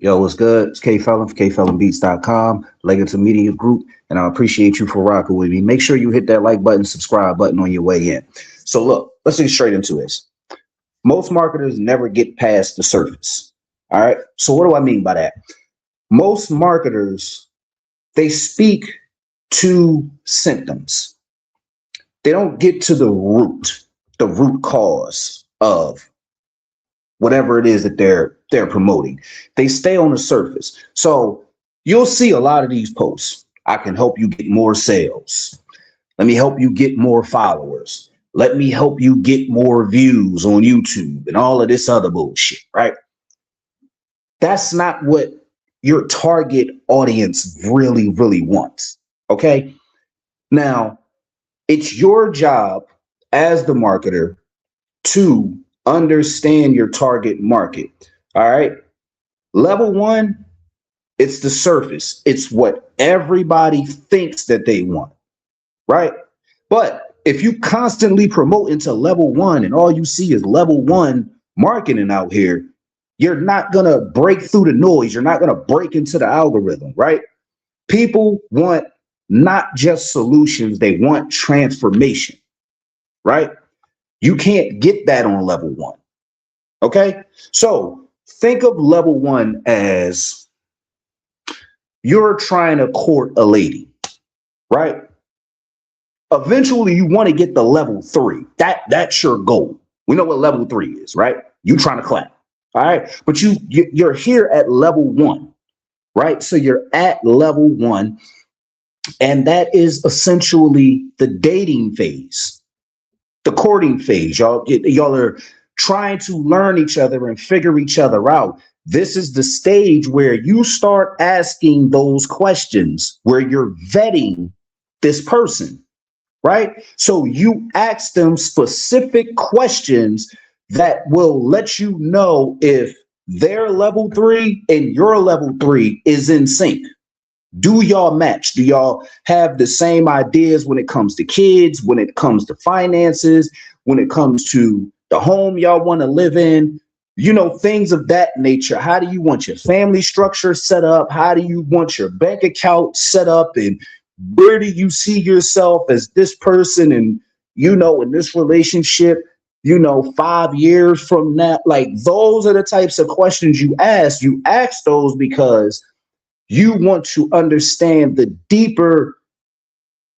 Yo, what's good? It's K Felon for KFelonBeats.com, Legacy Media Group, and I appreciate you for rocking with me. Make sure you hit that like button, subscribe button on your way in. So look, let's get straight into this. Most marketers never get past the surface. All right. So what do I mean by that? Most marketers, they speak to symptoms. They don't get to the root cause of whatever it is that they're promoting. They stay on the surface. So you'll see a lot of these posts. I can help you get more sales. Let me help you get more followers. Let me help you get more views on YouTube and all of this other bullshit, right? That's not what your target audience really, really wants. Okay. Now, it's your job as the marketer to understand your target market. All right. Level one, it's the surface. It's what everybody thinks that they want. Right. But if you constantly promote into level one and all you see is level one marketing out here, you're not going to break through the noise. You're not going to break into the algorithm. Right. People want not just solutions. They want transformation. Right. You can't get that on level one. Okay. So think of level one as you're trying to court a lady, right? Eventually you want to get the level three. That's your goal. We know what level three is, right? You trying to clap. All right. But you're here at level one, right? So you're at level one, and that is essentially the dating phase. The courting phase. Y'all are trying to learn each other and figure each other out. This is the stage where you start asking those questions, where you're vetting this person, right? So you ask them specific questions that will let you know if their level three and your level three is in sync. Do y'all match? Do y'all have the same ideas when it comes to kids, when it comes to finances, when it comes to the home y'all want to live in? You know, things of that nature. How do you want your family structure set up? How do you want your bank account set up? And where do you see yourself as this person? And, you know, in this relationship, 5 years from now, like those are the types of questions you ask. You ask those because you want to understand the deeper,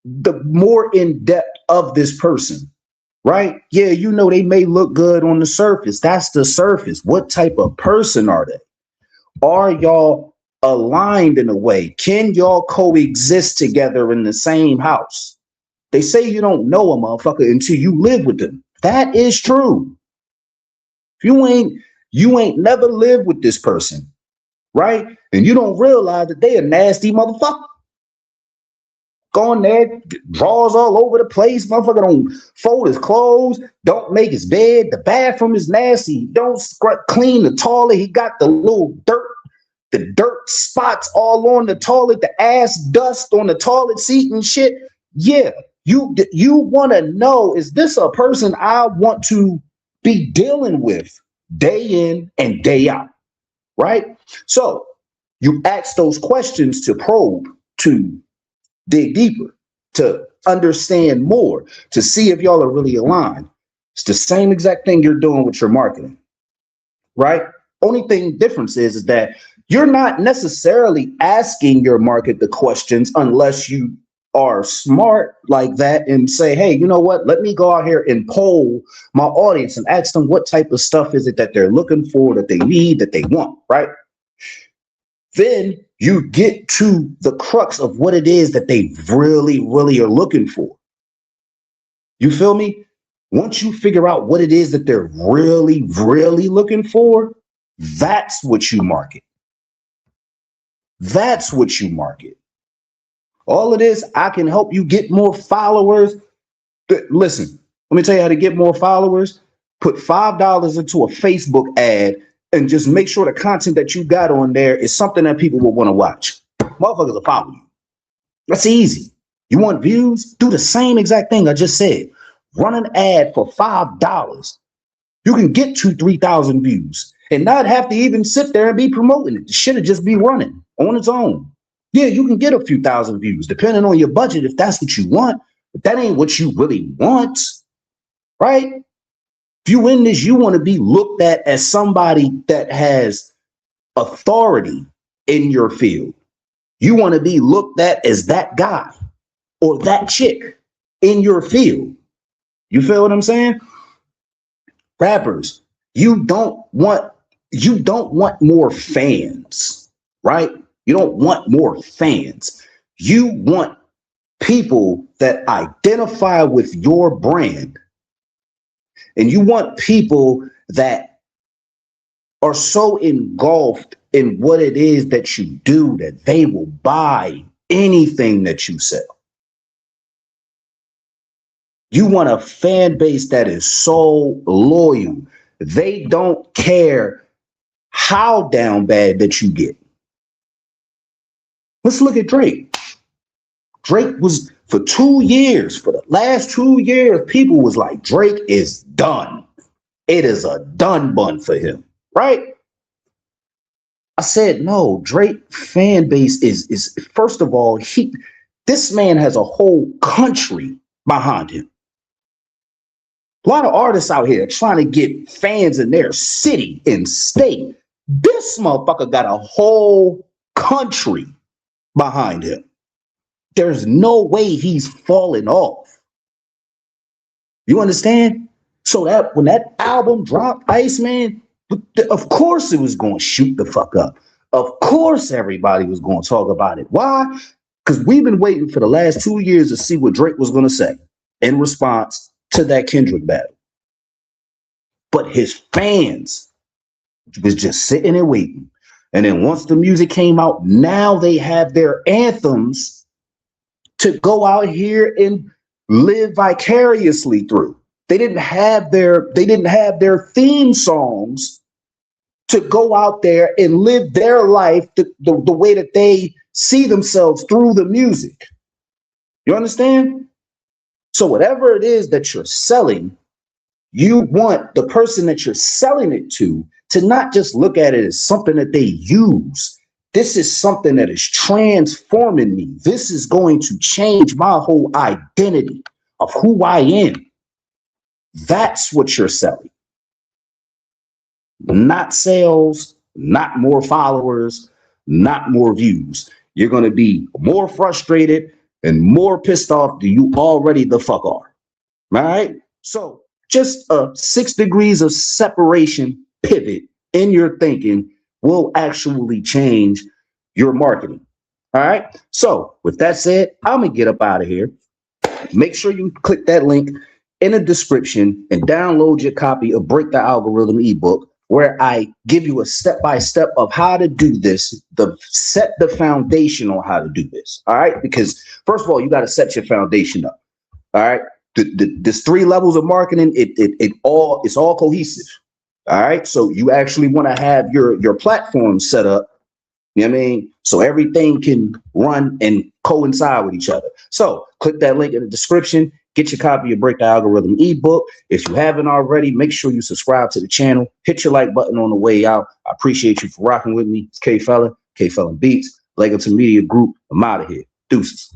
the more in depth of this person, right? Yeah, they may look good on the surface. That's the surface. What type of person are they? Are y'all aligned in a way? Can y'all coexist together in the same house? They say you don't know a motherfucker until you live with them. That is true. You ain't never lived with this person, right? And you don't realize that they a nasty motherfucker. Going there, drawers all over the place. Motherfucker don't fold his clothes, don't make his bed. The bathroom is nasty. Don't clean the toilet. He got the little the dirt spots all on the toilet, the ass dust on the toilet seat and shit. Yeah, you want to know, is this a person I want to be dealing with day in and day out, right? So you ask those questions to probe, to dig deeper, to understand more, to see if y'all are really aligned. It's the same exact thing you're doing with your marketing, right? Only thing difference is that you're not necessarily asking your market the questions unless you are smart like that and say, hey, you know what? Let me go out here and poll my audience and ask them what type of stuff is it that they're looking for, that they need, that they want, right? Then you get to the crux of what it is that they really, really are looking for. You feel me? Once you figure out what it is that they're really, really looking for, that's what you market. That's what you market. All of this, I can help you get more followers. Listen, let me tell you how to get more followers. Put $5 into a Facebook ad and just make sure the content that you got on there is something that people will want to watch. Motherfuckers will follow you. That's easy. You want views? Do the same exact thing I just said. Run an ad for $5. You can get 2,000-3,000 views. and not have to even sit there and be promoting it. The shit would just be running on its own. Yeah, you can get a few thousand views depending on your budget if that's what you want, but that ain't what you really want, right? If you in this, you want to be looked at as somebody that has authority in your field. You want to be looked at as that guy or that chick in your field. You feel what I'm saying? Rappers, you don't want more fans, right? You don't want more fans. You want people that identify with your brand. And you want people that are so engulfed in what it is that you do that they will buy anything that you sell. You want a fan base that is so loyal. They don't care how down bad that you get. Let's look at Drake. Drake was for the last 2 years, people was like, Drake is done. It is a done bun for him, right? I said, no, Drake fan base is first of all, this man has a whole country behind him. A lot of artists out here trying to get fans in their city and state. This motherfucker got a whole country behind him. There's no way he's falling off. You understand? So that when that album dropped, Iceman, of course it was going to shoot the fuck up. Of course everybody was going to talk about it. Why? Because we've been waiting for the last 2 years to see what Drake was going to say in response to that Kendrick battle. But his fans was just sitting and waiting. And then once the music came out, now they have their anthems to go out here and live vicariously through. They didn't have their theme songs to go out there and live their life the way that they see themselves through the music. You understand? So whatever it is that you're selling, you want the person that you're selling it to not just look at it as something that they use. This is something that is transforming me. This is going to change my whole identity of who I am. That's what you're selling. Not sales, not more followers, not more views. You're going to be more frustrated and more pissed off than you already the fuck are. All right? So just a 6 degrees of separation pivot in your thinking will actually change your marketing. All right? So with that said, I'm going to get up out of here. Make sure you click that link in the description and download your copy of Break the Algorithm ebook, where I give you a step-by-step of how to do this, set the foundation on how to do this. All right? Because first of all, you got to set your foundation up. All right? There's 3 levels of marketing. It's all cohesive. All right? So you actually want to have your platform set up, you know what I mean? So everything can run and coincide with each other. So click that link in the description. Get your copy of Break the Algorithm ebook. If you haven't already, make sure you subscribe to the channel. Hit your like button on the way out. I appreciate you for rocking with me. It's K Felon Beats, Legacy Media Group. I'm out of here. Deuces.